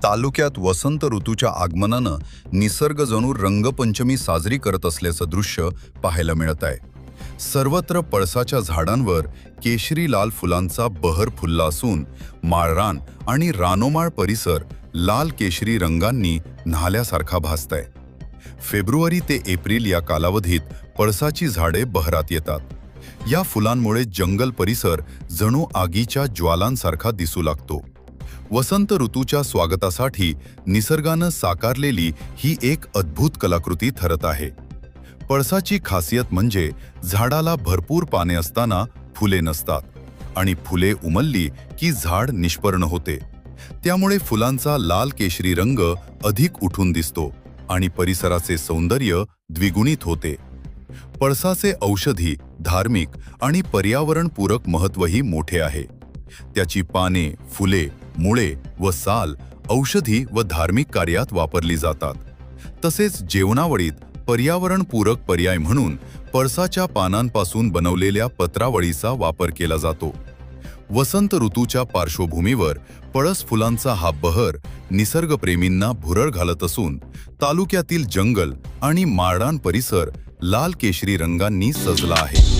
तालुक्यात वसंत ऋतूच्या आगमनानं निसर्ग जणू रंगपंचमी साजरी करत असल्याचं दृश्य पाहायला मिळत आहे. सर्वत्र पळसाच्या झाडांवर केशरी लाल फुलांचा बहर फुलला असून माळरान आणि रानोमाळ परिसर लाल केशरी रंगांनी न्हाल्यासारखा भासतंय. फेब्रुवारी ते एप्रिल या कालावधीत पळसाची झाडे बहरात येतात. या फुलांमुळे जंगल परिसर जणू आगीच्या ज्वालांसारखा दिसू लागतो. वसंत ऋतूच्या स्वागतासाठी निसर्गानं साकारलेली ही एक अद्भुत कलाकृती ठरत आहे. पळसाची खासियत म्हणजे झाडाला भरपूर पाने असताना फुले नसतात आणि फुले उमलली की झाड निष्पर्ण होते. त्यामुळे फुलांचा लाल केशरी रंग अधिक उठून दिसतो आणि परिसराचे सौंदर्य द्विगुणित होते. पळसाचे औषधी, धार्मिक आणि पर्यावरणपूरक महत्त्वही मोठे आहे. त्याची पाने, फुले, मुळे व साल औषधी व धार्मिक कार्यात वापरली जातात. तसेच जेवणावळीत पर्यावरणपूरक पर्याय म्हणून पळसाच्या पानांपासून बनवलेल्या पत्रावळीचा वापर केला जातो. वसंत ऋतूच्या पार्श्वभूमीवर पळस फुलांचा हा बहर निसर्गप्रेमींना भुरळ घालत असून तालुक्यातील जंगल आणि माळरान परिसर लाल केशरी रंगांनी सजला आहे.